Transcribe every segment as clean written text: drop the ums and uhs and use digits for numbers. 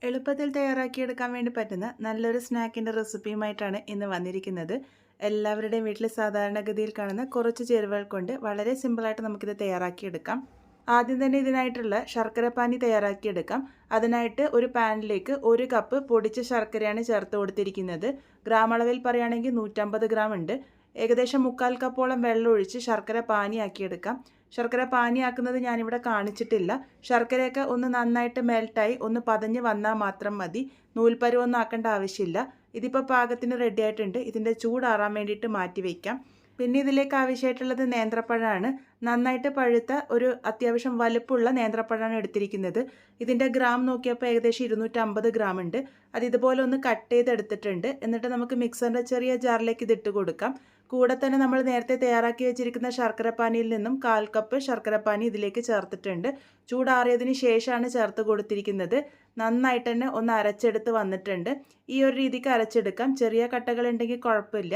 എളുപ്പത്തിൽ തയ്യാറാക്കിയെടുക്കാൻ വേണ്ടി പറ്റുന്ന നല്ലൊരു സ്നാക്കിൻ്റെ റെസിപ്പിയുമായിട്ടാണ് ഇന്ന് വന്നിരിക്കുന്നത്. എല്ലാവരുടെയും വീട്ടിൽ സാധാരണഗതിയിൽ കാണുന്ന കുറച്ച് ചേരുവകൾ കൊണ്ട് വളരെ സിമ്പിളായിട്ട് നമുക്കിത് തയ്യാറാക്കിയെടുക്കാം. ആദ്യം തന്നെ ഇതിനായിട്ടുള്ള ശർക്കര പാനി തയ്യാറാക്കിയെടുക്കാം. അതിനായിട്ട് ഒരു പാനിലേക്ക് 1 കപ്പ് പൊടിച്ച ശർക്കരയാണ് ചേർത്ത് കൊടുത്തിരിക്കുന്നത്. ഗ്രാം അളവിൽ പറയുകയാണെങ്കിൽ 150 ഗ്രാം ഉണ്ട്. ഏകദേശം 1/4 കപ്പോളം വെള്ളം ഒഴിച്ച് ശർക്കര പാനിയാക്കിയെടുക്കാം. ശർക്കര പാനിയാക്കുന്നത് ഞാനിവിടെ കാണിച്ചിട്ടില്ല. ശർക്കരയൊക്കെ ഒന്ന് നന്നായിട്ട് മെൽട്ടായി ഒന്ന് പതഞ്ഞ് വന്നാൽ മാത്രം മതി. നൂൽപ്പരുവൊന്നും ആക്കേണ്ട ആവശ്യമില്ല. ഇതിപ്പോൾ പാകത്തിന് റെഡി ആയിട്ടുണ്ട്. ഇതിൻ്റെ ചൂടാറാൻ വേണ്ടിയിട്ട് മാറ്റി വയ്ക്കാം. പിന്നെ ഇതിലേക്ക് ആവശ്യമായിട്ടുള്ളത് നേന്ത്രപ്പഴമാണ്. നന്നായിട്ട് പഴുത്ത ഒരു അത്യാവശ്യം വലുപ്പമുള്ള നേന്ത്രപ്പഴമാണ് എടുത്തിരിക്കുന്നത്. ഇതിൻ്റെ ഗ്രാം നോക്കിയപ്പോൾ ഏകദേശം 250 ഗ്രാം ഉണ്ട്. അത് ഇതുപോലെ ഒന്ന് കട്ട് ചെയ്തെടുത്തിട്ടുണ്ട്. എന്നിട്ട് നമുക്ക് മിക്സറിൻ്റെ ചെറിയ ജാറിലേക്ക് ഇതിട്ട് കൊടുക്കാം. കൂടെ തന്നെ നമ്മൾ നേരത്തെ തയ്യാറാക്കി വെച്ചിരിക്കുന്ന ശർക്കരപ്പാനിയിൽ നിന്നും 1/4 കപ്പ് ശർക്കരപ്പാനി ഇതിലേക്ക് ചേർത്തിട്ടുണ്ട്. ചൂടാറിയതിന് ശേഷമാണ് ചേർത്ത് കൊടുത്തിരിക്കുന്നത്. നന്നായിട്ട് തന്നെ ഒന്ന് അരച്ചെടുത്ത് വന്നിട്ടുണ്ട്. ഈ ഒരു രീതിക്ക് അരച്ചെടുക്കാം. ചെറിയ കട്ടകളുണ്ടെങ്കിൽ കുഴപ്പമില്ല.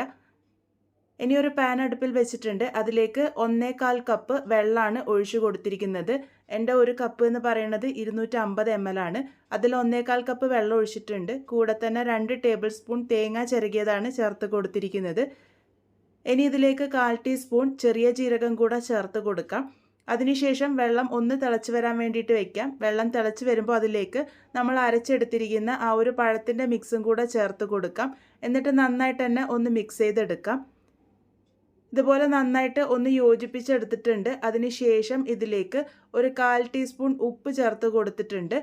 ഇനി ഒരു പാൻ അടുപ്പിൽ വെച്ചിട്ടുണ്ട്. അതിലേക്ക് 1/4 കപ്പ് വെള്ളമാണ് ഒഴിച്ചു കൊടുത്തിരിക്കുന്നത്. എൻ്റെ ഒരു കപ്പ് എന്ന് പറയുന്നത് 250 ml ആണ്. അതിൽ 1/4 കപ്പ് വെള്ളം ഒഴിച്ചിട്ടുണ്ട്. കൂടെ തന്നെ 2 ടേബിൾ സ്പൂൺ തേങ്ങ ചിരകിയതാണ് ചേർത്ത് കൊടുത്തിരിക്കുന്നത്. ഇനി ഇതിലേക്ക് 1/4 ടീസ്പൂൺ ചെറിയ ജീരകം കൂടെ ചേർത്ത് കൊടുക്കാം. അതിനുശേഷം വെള്ളം ഒന്ന് തിളച്ച് വരാൻ വേണ്ടിയിട്ട് വെക്കാം. വെള്ളം തിളച്ച് വരുമ്പോൾ അതിലേക്ക് നമ്മൾ അരച്ചെടുത്തിരിക്കുന്ന ആ ഒരു പഴത്തിൻ്റെ മിക്സും കൂടെ ചേർത്ത് കൊടുക്കാം. എന്നിട്ട് നന്നായിട്ട് തന്നെ ഒന്ന് മിക്സ് ചെയ്തെടുക്കാം. ഇതുപോലെ നന്നായിട്ട് ഒന്ന് യോജിപ്പിച്ചെടുത്തിട്ടുണ്ട്. അതിനുശേഷം ഇതിലേക്ക് ഒരു 1/4 ടീസ്പൂൺ ഉപ്പ് ചേർത്ത് കൊടുത്തിട്ടുണ്ട്.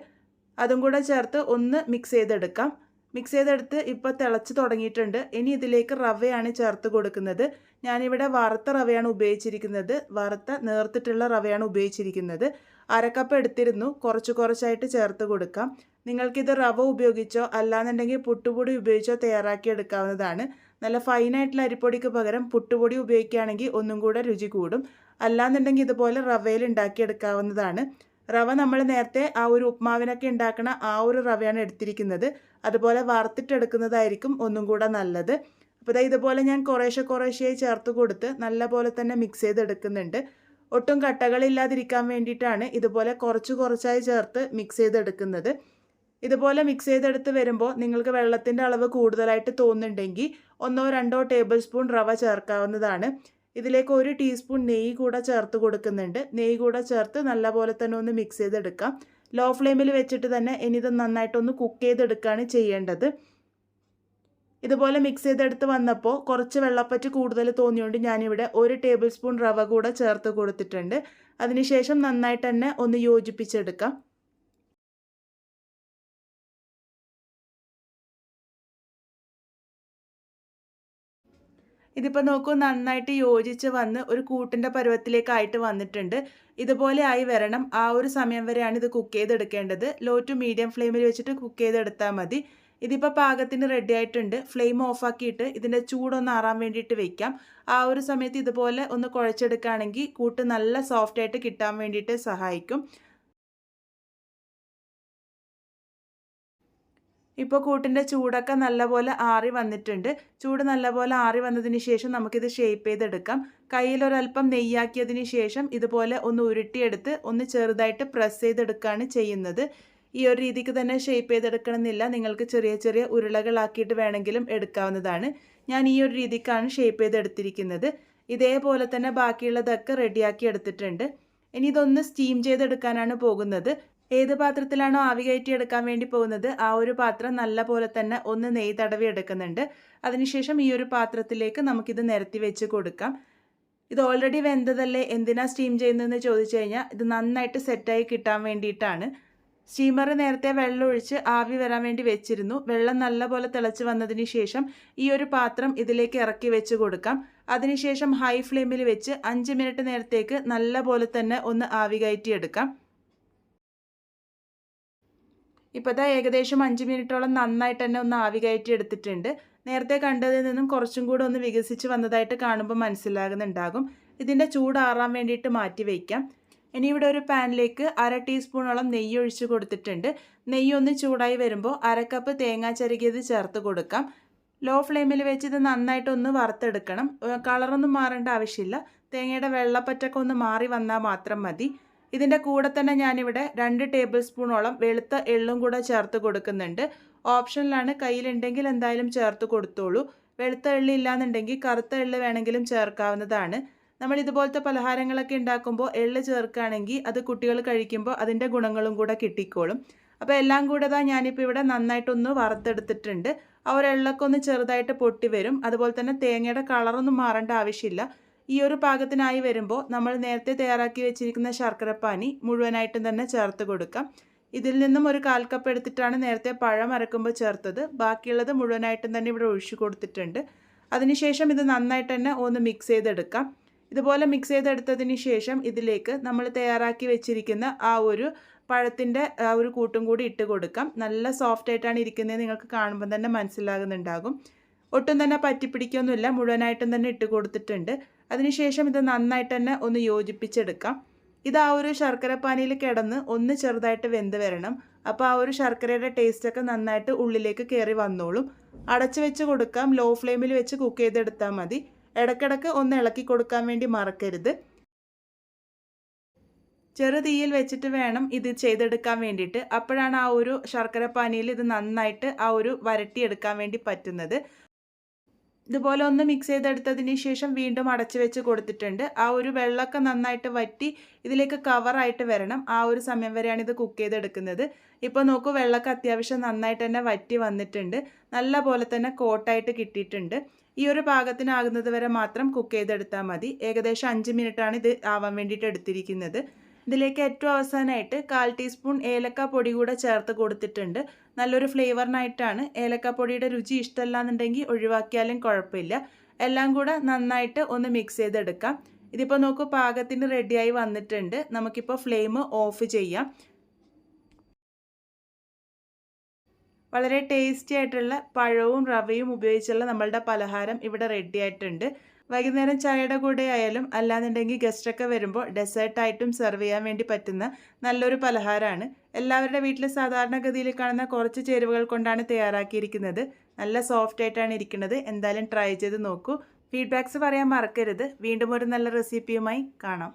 അതും കൂടെ ചേർത്ത് ഒന്ന് മിക്സ് ചെയ്തെടുക്കാം. മിക്സ് ചെയ്തെടുത്ത് ഇപ്പോൾ തിളച്ച് തുടങ്ങിയിട്ടുണ്ട്. ഇനി ഇതിലേക്ക് റവയാണ് ചേർത്ത് കൊടുക്കുന്നത്. ഞാനിവിടെ വറുത്ത റവയാണ് ഉപയോഗിച്ചിരിക്കുന്നത്. വറുത്ത നേർത്തിട്ടുള്ള റവയാണ് ഉപയോഗിച്ചിരിക്കുന്നത്. 1/2 കപ്പ് എടുത്തിരുന്നു. കുറച്ചായിട്ട് ചേർത്ത് കൊടുക്കാം. നിങ്ങൾക്കിത് റവ ഉപയോഗിച്ചോ അല്ലാന്നുണ്ടെങ്കിൽ പുട്ടുപൊടി ഉപയോഗിച്ചോ തയ്യാറാക്കി എടുക്കാവുന്നതാണ്. നല്ല ഫൈനായിട്ടുള്ള അരിപ്പൊടിക്ക് പകരം പുട്ടുപൊടി ഉപയോഗിക്കുകയാണെങ്കിൽ ഒന്നും കൂടെ രുചി കൂടും. അല്ലാന്നുണ്ടെങ്കിൽ ഇതുപോലെ റവയിൽ ഉണ്ടാക്കിയെടുക്കാവുന്നതാണ്. റവ നമ്മൾ നേരത്തെ ആ ഒരു ഉപ്മാവിനൊക്കെ ഉണ്ടാക്കുന്ന ആ ഒരു റവയാണ് എടുത്തിരിക്കുന്നത്. അതുപോലെ വറുത്തിട്ടെടുക്കുന്നതായിരിക്കും ഒന്നും കൂടെ നല്ലത്. അപ്പോൾ ഇതുപോലെ ഞാൻ കുറേശ്ശെയായി ചേർത്ത് കൊടുത്ത് നല്ല പോലെ തന്നെ മിക്സ് ചെയ്തെടുക്കുന്നുണ്ട്. ഒട്ടും കട്ടകളില്ലാതിരിക്കാൻ വേണ്ടിയിട്ടാണ് ഇതുപോലെ കുറച്ചായി ചേർത്ത് മിക്സ് ചെയ്തെടുക്കുന്നത്. ഇതുപോലെ മിക്സ് ചെയ്തെടുത്ത് വരുമ്പോൾ നിങ്ങൾക്ക് വെള്ളത്തിൻ്റെ അളവ് കൂടുതലായിട്ട് തോന്നുന്നുണ്ടെങ്കിൽ 1-2 ടേബിൾ സ്പൂൺ റവ ചേർക്കാവുന്നതാണ്. ഇതിലേക്ക് 1 ടീസ്പൂൺ നെയ്യ് കൂടെ ചേർത്ത് കൊടുക്കുന്നുണ്ട്. നെയ്യ് കൂടെ ചേർത്ത് നല്ലപോലെ തന്നെ ഒന്ന് മിക്സ് ചെയ്തെടുക്കാം. ലോ ഫ്ലെയിമിൽ വെച്ചിട്ട് തന്നെ ഇനി ഇത് നന്നായിട്ടൊന്ന് കുക്ക് ചെയ്തെടുക്കുകയാണ് ചെയ്യേണ്ടത്. ഇതുപോലെ മിക്സ് ചെയ്തെടുത്ത് വന്നപ്പോൾ കുറച്ച് വെള്ളപ്പറ്റ് കൂടുതൽ തോന്നിയുകൊണ്ട് ഞാനിവിടെ 1 ടേബിൾ സ്പൂൺ റവ കൂടെ ചേർത്ത് കൊടുത്തിട്ടുണ്ട്. അതിനുശേഷം നന്നായിട്ട് തന്നെ ഒന്ന് യോജിപ്പിച്ചെടുക്കാം. ഇതിപ്പോൾ നോക്കൂ, നന്നായിട്ട് യോജിച്ച് വന്ന് ഒരു കൂട്ടിൻ്റെ പരുവത്തിലേക്കായിട്ട് വന്നിട്ടുണ്ട്. ഇതുപോലെ ആയി വരണം. ആ ഒരു സമയം വരെയാണ് ഇത് കുക്ക് ചെയ്തെടുക്കേണ്ടത്. ലോ ടു മീഡിയം ഫ്ലെയിമിൽ വെച്ചിട്ട് കുക്ക് ചെയ്തെടുത്താൽ മതി. ഇതിപ്പോൾ പാകത്തിന് റെഡി ആയിട്ടുണ്ട്. ഫ്ലെയിം ഓഫാക്കിയിട്ട് ഇതിൻ്റെ ചൂടൊന്ന് ആറാൻ വേണ്ടിയിട്ട് വെക്കാം. ആ ഒരു സമയത്ത് ഇതുപോലെ ഒന്ന് കുഴച്ചെടുക്കുകയാണെങ്കിൽ കൂട്ട് നല്ല സോഫ്റ്റായിട്ട് കിട്ടാൻ വേണ്ടിയിട്ട് സഹായിക്കും. ഇപ്പോൾ കൂട്ടിൻ്റെ ചൂടൊക്കെ നല്ലപോലെ ആറി വന്നിട്ടുണ്ട്. ചൂട് നല്ലപോലെ ആറി വന്നതിന് ശേഷം നമുക്കിത് ഷേപ്പ് ചെയ്തെടുക്കാം. കയ്യിലൊരല്പം നെയ്യാക്കിയതിന് ശേഷം ഇതുപോലെ ഒന്ന് ഉരുട്ടിയെടുത്ത് ഒന്ന് ചെറുതായിട്ട് പ്രസ് ചെയ്തെടുക്കുകയാണ് ചെയ്യുന്നത്. ഈ ഒരു രീതിക്ക് തന്നെ ഷേപ്പ് ചെയ്തെടുക്കണമെന്നില്ല. നിങ്ങൾക്ക് ചെറിയ ഉരുളകളാക്കിയിട്ട് വേണമെങ്കിലും എടുക്കാവുന്നതാണ്. ഞാൻ ഈ ഒരു രീതിക്കാണ് ഷേപ്പ് ചെയ്തെടുത്തിരിക്കുന്നത്. ഇതേപോലെ തന്നെ ബാക്കിയുള്ളതൊക്കെ റെഡിയാക്കി എടുത്തിട്ടുണ്ട്. ഇനി ഇതൊന്ന് സ്റ്റീം ചെയ്തെടുക്കാനാണ് പോകുന്നത്. ഏത് പാത്രത്തിലാണോ ആവി കയറ്റി എടുക്കാൻ വേണ്ടി പോകുന്നത് ആ ഒരു പാത്രം നല്ല പോലെ തന്നെ ഒന്ന് നെയ്യ് തടവി എടുക്കുന്നുണ്ട്. അതിനുശേഷം ഈ ഒരു പാത്രത്തിലേക്ക് നമുക്കിത് നിരത്തി വെച്ച് കൊടുക്കാം. ഇത് ഓൾറെഡി വെന്തതല്ലേ, എന്തിനാ സ്റ്റീം ചെയ്യുന്നതെന്ന് ചോദിച്ചു കഴിഞ്ഞാൽ ഇത് നന്നായിട്ട് സെറ്റായി കിട്ടാൻ വേണ്ടിയിട്ടാണ്. സ്റ്റീമർ നേരത്തെ വെള്ളം ഒഴിച്ച് ആവി വരാൻ വേണ്ടി വെച്ചിരുന്നു. വെള്ളം നല്ലപോലെ തിളച്ച് വന്നതിന് ശേഷം ഈ ഒരു പാത്രം ഇതിലേക്ക് ഇറക്കി വെച്ച് കൊടുക്കാം. അതിനുശേഷം ഹൈ ഫ്ലെയിമിൽ വെച്ച് 5 മിനിറ്റ് നേരത്തേക്ക് നല്ല പോലെ തന്നെ ഒന്ന് ആവി കയറ്റിയെടുക്കാം. ഇപ്പോൾ ഇതാ ഏകദേശം 5 മിനിറ്റോളം നന്നായിട്ട് തന്നെ ഒന്ന് ആവി കയറ്റി എടുത്തിട്ടുണ്ട്. നേരത്തെ കണ്ടതിൽ നിന്നും കുറച്ചും കൂടെ ഒന്ന് വികസിച്ച് വന്നതായിട്ട് കാണുമ്പോൾ മനസ്സിലാകുന്നുണ്ടാകും. ഇതിൻ്റെ ചൂടാറാൻ വേണ്ടിയിട്ട് മാറ്റി വയ്ക്കാം. ഇനി ഇവിടെ ഒരു പാനിലേക്ക് 1/2 ടീസ്പൂണോളം നെയ്യ് ഒഴിച്ച് കൊടുത്തിട്ടുണ്ട്. നെയ്യ് ഒന്ന് ചൂടായി വരുമ്പോൾ 1/2 കപ്പ് തേങ്ങ ചിരകിയത് ചേർത്ത് കൊടുക്കാം. ലോ ഫ്ലെയിമിൽ വെച്ച് ഇത് നന്നായിട്ടൊന്ന് വറുത്തെടുക്കണം. കളറൊന്നും മാറേണ്ട ആവശ്യമില്ല. തേങ്ങയുടെ വെള്ളപ്പറ്റൊക്കെ ഒന്ന് മാറി വന്നാൽ മാത്രം മതി. ഇതിൻ്റെ കൂടെ തന്നെ ഞാനിവിടെ 2 ടേബിൾ സ്പൂണോളം വെളുത്ത എള്ളും കൂടെ ചേർത്ത് കൊടുക്കുന്നുണ്ട്. ഓപ്ഷനിലാണ്, കയ്യിലുണ്ടെങ്കിൽ എന്തായാലും ചേർത്ത് കൊടുത്തോളൂ. വെളുത്ത എള്ള് ഇല്ലാന്നുണ്ടെങ്കിൽ കറുത്ത എള്ള് വേണമെങ്കിലും ചേർക്കാവുന്നതാണ്. നമ്മൾ ഇതുപോലത്തെ പലഹാരങ്ങളൊക്കെ ഉണ്ടാക്കുമ്പോൾ എള്ള് ചേർക്കുകയാണെങ്കിൽ അത് കുട്ടികൾ കഴിക്കുമ്പോൾ അതിൻ്റെ ഗുണങ്ങളും കൂടെ കിട്ടിക്കോളും. അപ്പോൾ എല്ലാം കൂടെ ഞാനിപ്പോൾ ഇവിടെ നന്നായിട്ടൊന്ന് വറുത്തെടുത്തിട്ടുണ്ട്. ആ ഒരു എള്ളൊക്കെ ഒന്ന് ചെറുതായിട്ട് പൊട്ടി വരും. അതുപോലെ തന്നെ തേങ്ങയുടെ കളറൊന്നും മാറേണ്ട ആവശ്യമില്ല. ഈ ഒരു പാകത്തിനായി വരുമ്പോൾ നമ്മൾ നേരത്തെ തയ്യാറാക്കി വെച്ചിരിക്കുന്ന ശർക്കരപ്പാനി മുഴുവനായിട്ടും തന്നെ ചേർത്ത് കൊടുക്കാം. ഇതിൽ നിന്നും ഒരു 1/4 കപ്പ് എടുത്തിട്ടാണ് നേരത്തെ പഴം അരക്കുമ്പോൾ ചേർത്തത്. ബാക്കിയുള്ളത് മുഴുവനായിട്ടും തന്നെ ഇവിടെ ഒഴിച്ചു കൊടുത്തിട്ടുണ്ട്. അതിനുശേഷം ഇത് നന്നായിട്ട് തന്നെ ഒന്ന് മിക്സ് ചെയ്തെടുക്കാം. ഇതുപോലെ മിക്സ് ചെയ്തെടുത്തതിന് ശേഷം ഇതിലേക്ക് നമ്മൾ തയ്യാറാക്കി വെച്ചിരിക്കുന്ന ആ ഒരു പഴത്തിൻ്റെ ആ ഒരു കൂട്ടും കൂടി ഇട്ട് കൊടുക്കാം. നല്ല സോഫ്റ്റ് ആയിട്ടാണ് ഇരിക്കുന്നത്, നിങ്ങൾക്ക് കാണുമ്പോൾ തന്നെ മനസ്സിലാകുന്നുണ്ടാകും. ഒട്ടും തന്നെ പറ്റിപ്പിടിക്കൊന്നുമില്ല, മുഴുവനായിട്ടും തന്നെ ഇട്ട് കൊടുത്തിട്ടുണ്ട്. അതിനുശേഷം ഇത് നന്നായിട്ട് തന്നെ ഒന്ന് യോജിപ്പിച്ചെടുക്കാം. ഇത് ആ ഒരു ശർക്കരപ്പാനിയിൽ കിടന്ന് ഒന്ന് ചെറുതായിട്ട് വെന്ത് വരണം. അപ്പോൾ ആ ഒരു ശർക്കരയുടെ ടേസ്റ്റൊക്കെ നന്നായിട്ട് ഉള്ളിലേക്ക് കയറി വന്നോളും. അടച്ചു വെച്ച് കൊടുക്കാം. ലോ ഫ്ലെയിമിൽ വെച്ച് കുക്ക് ചെയ്തെടുത്താൽ മതി. ഇടയ്ക്കിടയ്ക്ക് ഒന്ന് ഇളക്കി കൊടുക്കാൻ വേണ്ടി മറക്കരുത്. ചെറു തീയിൽ വെച്ചിട്ട് വേണം ഇത് ചെയ്തെടുക്കാൻ വേണ്ടിയിട്ട്. അപ്പോഴാണ് ആ ഒരു ശർക്കരപ്പാനിയിൽ ഇത് നന്നായിട്ട് ആ ഒരു വരട്ടിയെടുക്കാൻ വേണ്ടി പറ്റുന്നത്. ഇതുപോലെ ഒന്ന് മിക്സ് ചെയ്തെടുത്തതിന് ശേഷം വീണ്ടും അടച്ചു വെച്ച് കൊടുത്തിട്ടുണ്ട്. ആ ഒരു വെള്ളമൊക്കെ നന്നായിട്ട് വറ്റി ഇതിലേക്ക് കവറായിട്ട് വരണം. ആ ഒരു സമയം വരെയാണ് ഇത് കുക്ക് ചെയ്തെടുക്കുന്നത്. ഇപ്പോൾ നോക്കൂ, വെള്ളമൊക്കെ അത്യാവശ്യം നന്നായിട്ട് തന്നെ വറ്റി വന്നിട്ടുണ്ട്. നല്ല പോലെ തന്നെ കോട്ടായിട്ട് കിട്ടിയിട്ടുണ്ട്. ഈ ഒരു പാകത്തിനാകുന്നത് വരെ മാത്രം കുക്ക് ചെയ്തെടുത്താൽ മതി. ഏകദേശം 5 മിനിറ്റാണ് ഇത് ആവാൻ വേണ്ടിയിട്ട് എടുത്തിരിക്കുന്നത്. ഇതിലേക്ക് ഏറ്റവും അവസാനമായിട്ട് 1/4 ടീസ്പൂൺ ഏലക്ക പൊടി കൂടെ ചേർത്ത് കൊടുത്തിട്ടുണ്ട്. നല്ലൊരു ഫ്ലേവറിനായിട്ടാണ്. ഏലക്കപ്പൊടിയുടെ രുചി ഇഷ്ടമല്ല എന്നുണ്ടെങ്കിൽ ഒഴിവാക്കിയാലും കുഴപ്പമില്ല. എല്ലാം കൂടെ നന്നായിട്ട് ഒന്ന് മിക്സ് ചെയ്തെടുക്കാം. ഇതിപ്പോൾ നോക്കൂ, പാകത്തിന് റെഡിയായി വന്നിട്ടുണ്ട്. നമുക്കിപ്പോൾ ഫ്ലെയിം ഓഫ് ചെയ്യാം. വളരെ ടേസ്റ്റി ആയിട്ടുള്ള പഴവും റവയും ഉപയോഗിച്ചുള്ള നമ്മളുടെ പലഹാരം ഇവിടെ റെഡി ആയിട്ടുണ്ട്. വൈകുന്നേരം ചായയുടെ കൂടെ ആയാലും അല്ലാന്നുണ്ടെങ്കിൽ ഗസ്റ്റൊക്കെ വരുമ്പോൾ ഡെസേർട്ടായിട്ടും സെർവ് ചെയ്യാൻ വേണ്ടി പറ്റുന്ന നല്ലൊരു പലഹാരമാണ്. എല്ലാവരുടെ വീട്ടിൽ സാധാരണഗതിയിൽ കാണുന്ന കുറച്ച് ചേരുവകൾ കൊണ്ടാണ് തയ്യാറാക്കിയിരിക്കുന്നത്. നല്ല സോഫ്റ്റ് ആയിട്ടാണ് ഇരിക്കുന്നത്. എന്തായാലും ട്രൈ ചെയ്ത് നോക്കൂ. ഫീഡ്ബാക്ക്സ് പറയാൻ മറക്കരുത്. വീണ്ടും ഒരു നല്ല റെസിപ്പിയുമായി കാണാം.